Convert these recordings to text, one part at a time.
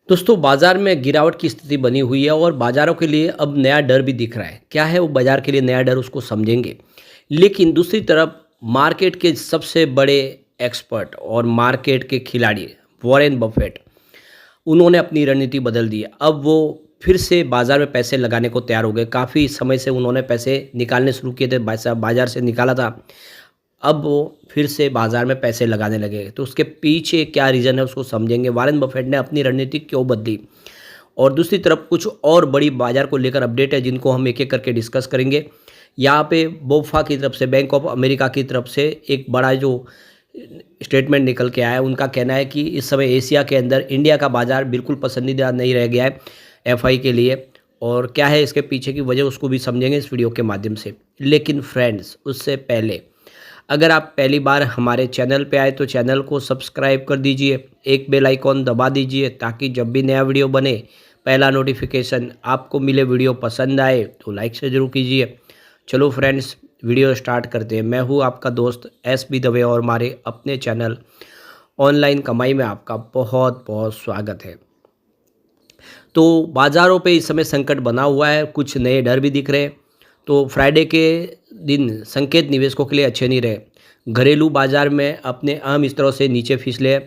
दोस्तों बाजार में गिरावट की स्थिति बनी हुई है और बाजारों के लिए अब नया डर भी दिख रहा है। क्या है वो बाजार के लिए नया डर, उसको समझेंगे। लेकिन दूसरी तरफ मार्केट के सबसे बड़े एक्सपर्ट और मार्केट के खिलाड़ी वॉरेन बफेट, उन्होंने अपनी रणनीति बदल दी है। अब वो फिर से बाजार में पैसे लगाने को तैयार हो गए। काफ़ी समय से उन्होंने पैसे निकालने शुरू किए थे, बाजार से निकाला था। अब वो फिर से बाज़ार में पैसे लगाने लगे। तो उसके पीछे क्या रीज़न है, उसको समझेंगे। वॉरेन बफेट ने अपनी रणनीति क्यों बदली, और दूसरी तरफ कुछ और बड़ी बाज़ार को लेकर अपडेट है जिनको हम एक-एक करके डिस्कस करेंगे। यहाँ पे बोफा की तरफ से, बैंक ऑफ अमेरिका की तरफ से एक बड़ा जो स्टेटमेंट निकल के आया है, उनका कहना है कि इस समय एशिया के अंदर इंडिया का बाज़ार बिल्कुल पसंदीदा नहीं रह गया है एफआई के लिए। और क्या है इसके पीछे की वजह, उसको भी समझेंगे इस वीडियो के माध्यम से। लेकिन फ्रेंड्स, उससे पहले अगर आप पहली बार हमारे चैनल पे आए तो चैनल को सब्सक्राइब कर दीजिए, एक बेल आइकॉन दबा दीजिए ताकि जब भी नया वीडियो बने पहला नोटिफिकेशन आपको मिले। वीडियो पसंद आए तो लाइक से ज़रूर कीजिए। चलो फ्रेंड्स, वीडियो स्टार्ट करते हैं। मैं हूँ आपका दोस्त एस बी दवे और हमारे अपने चैनल ऑनलाइन कमाई में आपका बहुत बहुत स्वागत है। तो बाज़ारों पे इस समय संकट बना हुआ है, कुछ नए डर भी दिख रहे हैं। तो फ्राइडे के दिन संकेत निवेशकों के लिए अच्छे नहीं रहे। घरेलू बाज़ार में अपने अहम स्तरों से नीचे फिसले।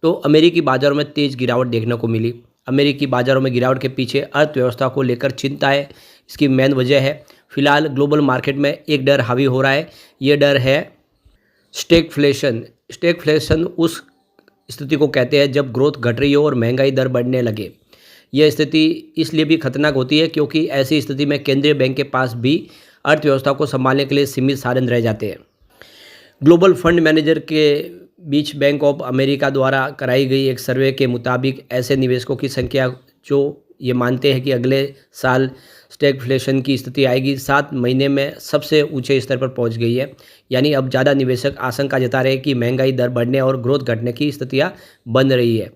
तो अमेरिकी बाज़ारों में तेज़ गिरावट देखने को मिली। अमेरिकी बाज़ारों में गिरावट के पीछे अर्थव्यवस्था को लेकर चिंता है। इसकी मेन वजह है, फिलहाल ग्लोबल मार्केट में एक डर हावी हो रहा है। ये डर है स्टैगफ्लेशन। स्टैगफ्लेशन उस स्थिति को कहते हैं जब ग्रोथ घट रही हो और महंगाई दर बढ़ने लगे। यह स्थिति इसलिए भी खतरनाक होती है क्योंकि ऐसी स्थिति में केंद्रीय बैंक के पास भी अर्थव्यवस्था को संभालने के लिए सीमित साधन रह जाते हैं। ग्लोबल फंड मैनेजर के बीच बैंक ऑफ अमेरिका द्वारा कराई गई एक सर्वे के मुताबिक ऐसे निवेशकों की संख्या जो ये मानते हैं कि अगले साल स्टैगफ्लेशन की स्थिति आएगी, 7 महीने में सबसे ऊंचे स्तर पर पहुंच गई है। यानी अब ज़्यादा निवेशक आशंका जता रहे हैं कि महंगाई दर बढ़ने और ग्रोथ घटने की स्थितियाँ बन रही है।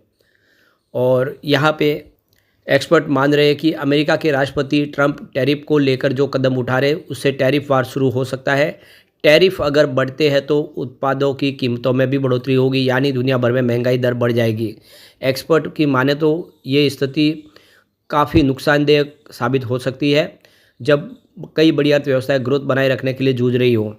और यहाँ पे एक्सपर्ट मान रहे हैं कि अमेरिका के राष्ट्रपति ट्रंप टैरिफ को लेकर जो कदम उठा रहे उससे टैरिफ वार शुरू हो सकता है। टैरिफ अगर बढ़ते हैं तो उत्पादों की कीमतों में भी बढ़ोतरी होगी, यानी दुनिया भर में महंगाई दर बढ़ जाएगी। एक्सपर्ट की माने तो ये स्थिति काफ़ी नुकसानदेह साबित हो सकती है जब कई बड़ी अर्थव्यवस्थाएं ग्रोथ बनाए रखने के लिए जूझ रही हो।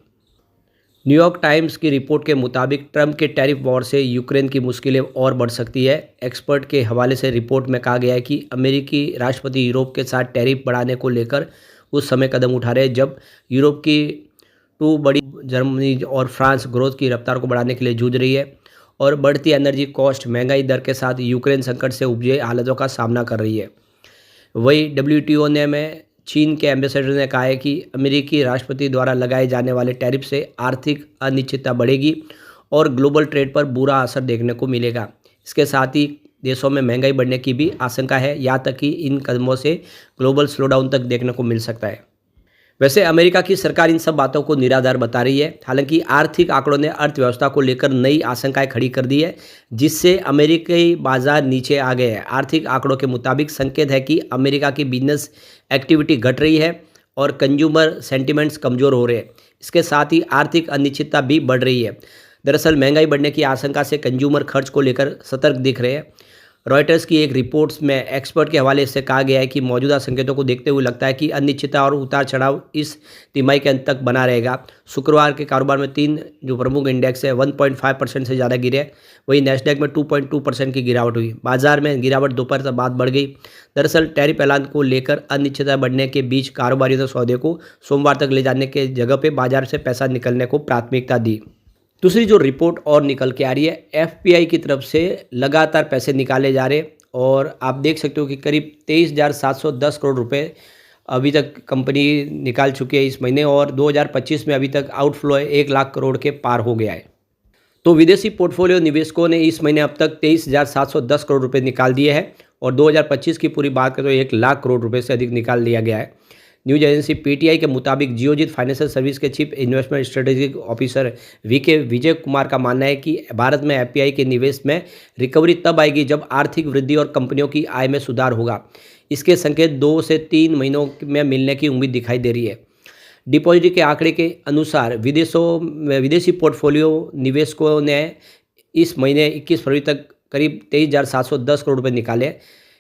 न्यूयॉर्क टाइम्स की रिपोर्ट के मुताबिक ट्रंप के टैरिफ वॉर से यूक्रेन की मुश्किलें और बढ़ सकती है। एक्सपर्ट के हवाले से रिपोर्ट में कहा गया है कि अमेरिकी राष्ट्रपति यूरोप के साथ टैरिफ बढ़ाने को लेकर उस समय कदम उठा रहे हैं जब यूरोप की टू बड़ी जर्मनी और फ्रांस ग्रोथ की रफ्तार को बढ़ाने के लिए जूझ रही है और बढ़ती एनर्जी कॉस्ट, महंगाई दर के साथ यूक्रेन संकट से उपजे हालातों का सामना कर रही है। वही डब्ल्यूटीओ ने में चीन के एम्बेसडर ने कहा है कि अमेरिकी राष्ट्रपति द्वारा लगाए जाने वाले टैरिफ से आर्थिक अनिश्चितता बढ़ेगी और ग्लोबल ट्रेड पर बुरा असर देखने को मिलेगा। इसके साथ ही देशों में महंगाई बढ़ने की भी आशंका है, यहाँ तक कि इन कदमों से ग्लोबल स्लोडाउन तक देखने को मिल सकता है। वैसे अमेरिका की सरकार इन सब बातों को निराधार बता रही है। हालांकि आर्थिक आंकड़ों ने अर्थव्यवस्था को लेकर नई आशंकाएं खड़ी कर दी है, जिससे अमेरिकी बाजार नीचे आ गए हैं। आर्थिक आंकड़ों के मुताबिक संकेत है कि अमेरिका की बिजनेस एक्टिविटी घट रही है और कंज्यूमर सेंटिमेंट्स कमज़ोर हो रहे हैं। इसके साथ ही आर्थिक अनिश्चितता भी बढ़ रही है। दरअसल महंगाई बढ़ने की आशंका से कंज्यूमर खर्च को लेकर सतर्क दिख रहे हैं। रॉयटर्स की एक रिपोर्ट्स में एक्सपर्ट के हवाले से कहा गया है कि मौजूदा संकेतों को देखते हुए लगता है कि अनिश्चितता और उतार चढ़ाव इस तिमाही के अंत तक बना रहेगा। शुक्रवार के कारोबार में 3 जो प्रमुख इंडेक्स है 1.5% से ज़्यादा गिरे। वहीं नेस्डैक में 2.2% की गिरावट हुई। बाजार में गिरावट दोपहर बाद बढ़ गई। दरअसल टैरिफ ऐलान को लेकर अनिश्चितता बढ़ने के बीच कारोबारियों ने सौदे को सोमवार तक ले जाने के जगह पर बाजार से पैसा निकलने को प्राथमिकता दी। दूसरी जो रिपोर्ट और निकल के आ रही है, एफपीआई की तरफ से लगातार पैसे निकाले जा रहे और आप देख सकते हो कि करीब 23,710 करोड़ रुपए अभी तक कंपनी निकाल चुकी है इस महीने, और 2025 में अभी तक आउटफ्लो 1 लाख करोड़ के पार हो गया है। तो विदेशी पोर्टफोलियो निवेशकों ने इस महीने अब तक 23,710 करोड़ रुपए निकाल दिए हैं और 2025 की पूरी बात करें तो 1 लाख करोड़ रुपए से अधिक निकाल लिया गया है। न्यूज एजेंसी पीटीआई के मुताबिक जियोजित फाइनेंशियल सर्विस के chief investment strategic officer VK Vijay Kumar का मानना है कि भारत में एफपीआई के निवेश में रिकवरी तब आएगी जब आर्थिक वृद्धि और कंपनियों की आय में सुधार होगा। इसके संकेत 2 से 3 महीनों में मिलने की उम्मीद दिखाई दे रही है। डिपॉजिट के आंकड़े के अनुसार विदेशी पोर्टफोलियो निवेशकों ने इस महीने 21 फरवरी तक करीब 23,710 करोड़ रुपए निकाले।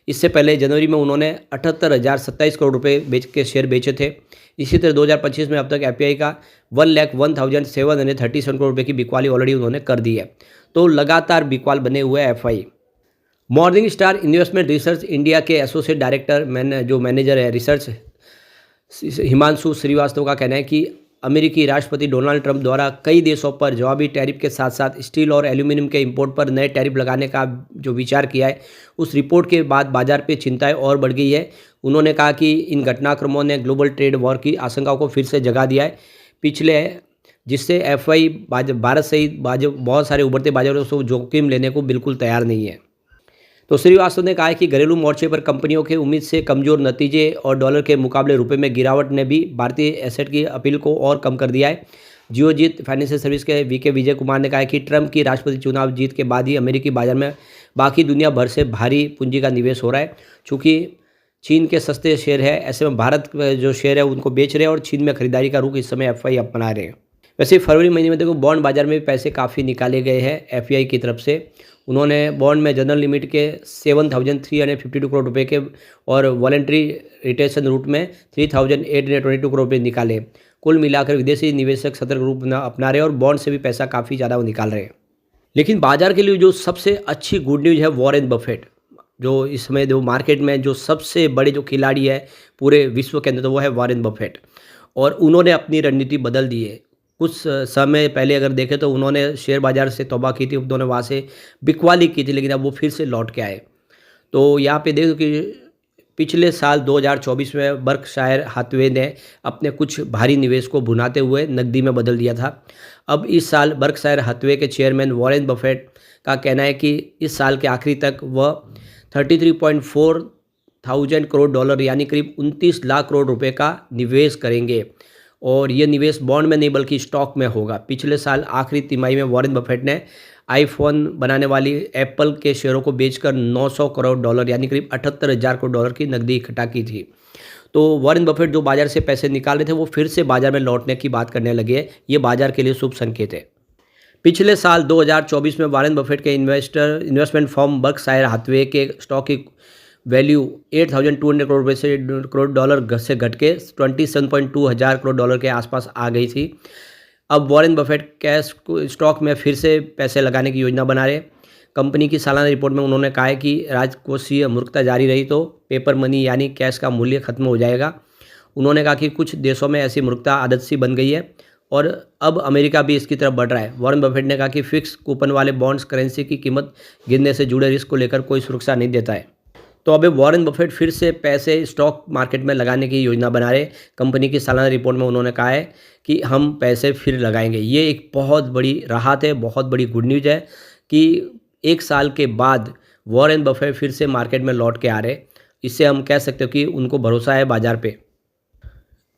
इससे पहले जनवरी में उन्होंने 78,027 करोड़ रुपए के शेयर बेचे थे। इसी तरह 2025 में अब तक एफआई का 1,01,737 करोड़ रुपए की बिकवाली ऑलरेडी उन्होंने कर दी है। तो लगातार बिकवाल बने हुए FI. Morning star investment research India के एसोसिएट डायरेक्टर जो मैनेजर है रिसर्च हिमांशु श्रीवास्तव का कहना है कि अमेरिकी राष्ट्रपति डोनाल्ड ट्रंप द्वारा कई देशों पर जवाबी टैरिफ के साथ साथ स्टील और एल्यूमिनियम के इंपोर्ट पर नए टैरिफ लगाने का जो विचार किया है, उस रिपोर्ट के बाद बाजार पे चिंताएं और बढ़ गई है। उन्होंने कहा कि इन घटनाक्रमों ने ग्लोबल ट्रेड वॉर की आशंकाओं को फिर से जगा दिया है, जिससे एफआई भारत सहित बहुत सारे उभरते बाजारों से जोखिम लेने को बिल्कुल तैयार नहीं है। तो श्रीवास्तव ने कहा है कि घरेलू मोर्चे पर कंपनियों के उम्मीद से कमजोर नतीजे और डॉलर के मुकाबले रुपए में गिरावट ने भी भारतीय एसेट की अपील को और कम कर दिया है। जियोजीत फाइनेंशियल सर्विस के वीके विजय कुमार ने कहा है कि ट्रंप की राष्ट्रपति चुनाव जीत के बाद ही अमेरिकी बाजार में बाकी दुनिया भर से भारी पूंजी का निवेश हो रहा है। चूँकि चीन के सस्ते शेयर है, ऐसे में भारत जो शेयर है उनको बेच रहे हैं और चीन में खरीदारी का रुख इस समय एफआई अपना रहे हैं। वैसे फरवरी महीने में देखो बॉन्ड बाजार में भी पैसे काफ़ी निकाले गए हैं एफआई की तरफ से। उन्होंने बॉन्ड में जनरल लिमिट के 7,352 करोड़ रुपए के और वॉलेंट्री रिटेंशन रूट में 3,822 करोड़ रुपए निकाले। कुल मिलाकर विदेशी निवेशक सतर्क रूप अपना रहे और बॉन्ड से भी पैसा काफ़ी ज़्यादा वो निकाल रहे हैं। लेकिन बाजार के लिए जो सबसे अच्छी गुड न्यूज़ है वॉरेन बफेट, जो इस समय जो मार्केट में जो सबसे बड़े जो खिलाड़ी है पूरे विश्व के अंदर, तो वो है वॉरेन बफेट। और उन्होंने अपनी रणनीति बदल दी है। कुछ समय पहले अगर देखें तो उन्होंने शेयर बाज़ार से तौबा की थी, उन्होंने वहाँ से बिकवाली की थी, लेकिन अब वो फिर से लौट के आए। तो यहाँ पे देखो कि पिछले साल 2024 में बर्कशायर हाथवे ने अपने कुछ भारी निवेश को भुनाते हुए नकदी में बदल दिया था। अब इस साल बर्कशायर हाथवे के चेयरमैन वॉरेन बफेट का कहना है कि इस साल के आखिरी तक वह 33.4 थाउजेंड करोड़ डॉलर यानी करीब 29 लाख करोड़ रुपए का निवेश करेंगे और ये निवेश बॉन्ड में नहीं बल्कि स्टॉक में होगा। पिछले साल आखिरी तिमाही में वॉरेन बफेट ने आईफोन बनाने वाली एप्पल के शेयरों को बेचकर 900 करोड़ डॉलर यानी करीब 78,000 करोड़ डॉलर की नकदी इकट्ठा की थी। तो वॉरेन बफेट जो बाजार से पैसे निकाल रहे थे वो फिर से बाजार में लौटने की बात करने लगे हैं। ये बाजार के लिए शुभ संकेत है। पिछले साल 2024 में वॉरेन बफेट के इन्वेस्टमेंट फर्म बर्कशायर हाथवे के स्टॉक की वैल्यू 8,200 करोड़ डॉलर से घट के 27.2 हज़ार करोड़ डॉलर के आसपास आ गई थी। अब वॉरेन बफेट कैश स्टॉक में फिर से पैसे लगाने की योजना बना रहे। कंपनी की सालाना रिपोर्ट में उन्होंने कहा है कि राजकोषीय मूर्खता जारी रही तो पेपर मनी यानी कैश का मूल्य खत्म हो जाएगा। उन्होंने कहा कि कुछ देशों में ऐसी मूर्खता आदत सी बन गई है और अब अमेरिका भी इसकी तरफ बढ़ रहा है। वॉरेन बफेट ने कहा कि फिक्स कूपन वाले बॉन्ड्स करेंसी की कीमत गिरने से जुड़े रिस्क को लेकर कोई सुरक्षा नहीं देता है। तो अब वॉरेन बफेट फिर से पैसे स्टॉक मार्केट में लगाने की योजना बना रहे। कंपनी की सालाना रिपोर्ट में उन्होंने कहा है कि हम पैसे फिर लगाएंगे। ये एक बहुत बड़ी राहत है, बहुत बड़ी गुड न्यूज़ है कि एक साल के बाद वॉरेन बफेट फिर से मार्केट में लौट के आ रहे। इससे हम कह सकते हो कि उनको भरोसा है बाजार पे।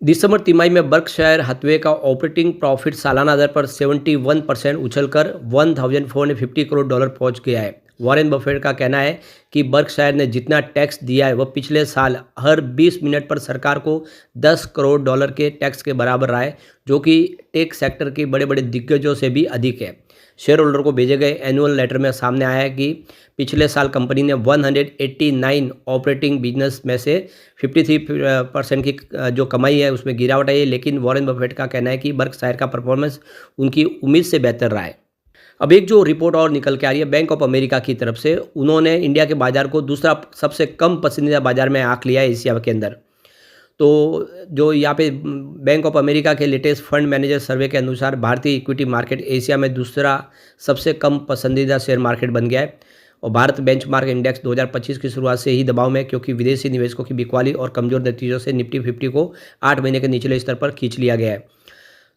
दिसंबर तिमाही में बर्कशायर हाथवे का ऑपरेटिंग प्रॉफिट सालाना दर पर 71% उछलकर 1,450 करोड़ डॉलर पहुंच गया है। वॉरेन बफेट का कहना है कि बर्कशायर ने जितना टैक्स दिया है वह पिछले साल हर 20 मिनट पर सरकार को 10 करोड़ डॉलर के टैक्स के बराबर रहा है, जो कि टेक सेक्टर के बड़े बड़े दिग्गजों से भी अधिक है। शेयर होल्डर को भेजे गए एनुअल लेटर में सामने आया है कि पिछले साल कंपनी ने 189 ऑपरेटिंग बिजनेस में से 53% की जो कमाई है उसमें गिरावट आई है, लेकिन वॉरेन बफेट का कहना है कि बर्कशायर का परफॉर्मेंस उनकी उम्मीद से बेहतर रहा है। अब एक जो रिपोर्ट और निकल के आ रही है बैंक ऑफ अमेरिका की तरफ से, उन्होंने इंडिया के बाज़ार को दूसरा सबसे कम पसंदीदा बाज़ार में आंक लिया है एशिया के अंदर। तो जो यहाँ पे बैंक ऑफ अमेरिका के लेटेस्ट फंड मैनेजर सर्वे के अनुसार भारतीय इक्विटी मार्केट एशिया में दूसरा सबसे कम पसंदीदा शेयर मार्केट बन गया है और भारत बेंचमार्क इंडेक्स 2025 की शुरुआत से ही दबाव में, क्योंकि विदेशी निवेशकों की बिकवाली और कमजोर नतीजों से निफ्टी 50 को 8 महीने के निचले स्तर पर खींच लिया गया है।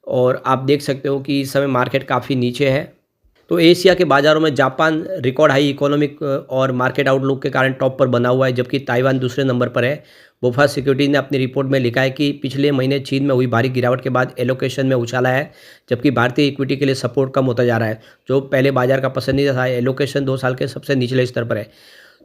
और आप देख सकते हो कि इस समय मार्केट काफ़ी नीचे है। तो एशिया के बाज़ारों में जापान रिकॉर्ड हाई इकोनॉमिक और मार्केट आउटलुक के कारण टॉप पर बना हुआ है, जबकि ताइवान दूसरे नंबर पर है। बोफा सिक्योरिटी ने अपनी रिपोर्ट में लिखा है कि पिछले महीने चीन में हुई भारी गिरावट के बाद एलोकेशन में उछाला है, जबकि भारतीय इक्विटी के लिए सपोर्ट कम होता जा रहा है। जो पहले बाजार का पसंदीदा था, एलोकेशन 2 साल के सबसे निचले स्तर पर है।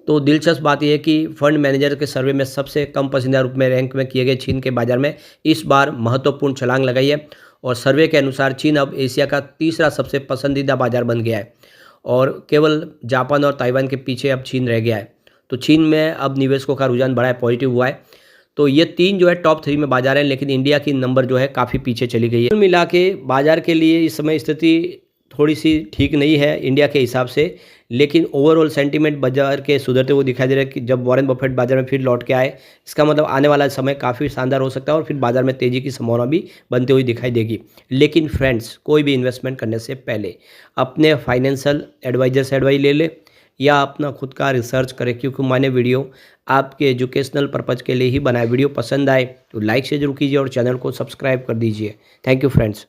तो दिलचस्प बात यह है कि फंड मैनेजर के सर्वे में सबसे कम पसंदीदा रूप में रैंक में किए गए चीन के बाजार में इस बार महत्वपूर्ण छलांग लगाई है और सर्वे के अनुसार चीन अब एशिया का तीसरा सबसे पसंदीदा बाजार बन गया है और केवल जापान और ताइवान के पीछे अब चीन रह गया है। तो चीन में अब निवेशकों का रुझान बड़ा है, पॉजिटिव हुआ है। तो ये 3 जो है टॉप 3 में बाज़ार हैं, लेकिन इंडिया की नंबर जो है काफ़ी पीछे चली गई है। कुल मिला के बाज़ार के लिए इस समय स्थिति थोड़ी-सी ठीक नहीं है इंडिया के हिसाब से, लेकिन ओवरऑल सेंटीमेंट बाज़ार के सुधरते हुए दिखाई दे रहा है कि जब वॉरेन बफेट बाज़ार में फिर लौट के आए, इसका मतलब आने वाला समय काफ़ी शानदार हो सकता है और फिर बाज़ार में तेज़ी की संभावना भी बनती हुई दिखाई देगी। लेकिन फ्रेंड्स, कोई भी इन्वेस्टमेंट करने से पहले अपने फाइनेंशियल एडवाइज़र से एडवाइस ले लें या अपना खुद का रिसर्च करें, क्योंकि मैंने वीडियो आपके एजुकेशनल पर्पज़ के लिए ही बनाया। वीडियो पसंद आए तो लाइक से ज़रूर कीजिए और चैनल को सब्सक्राइब कर दीजिए। Thank you friends.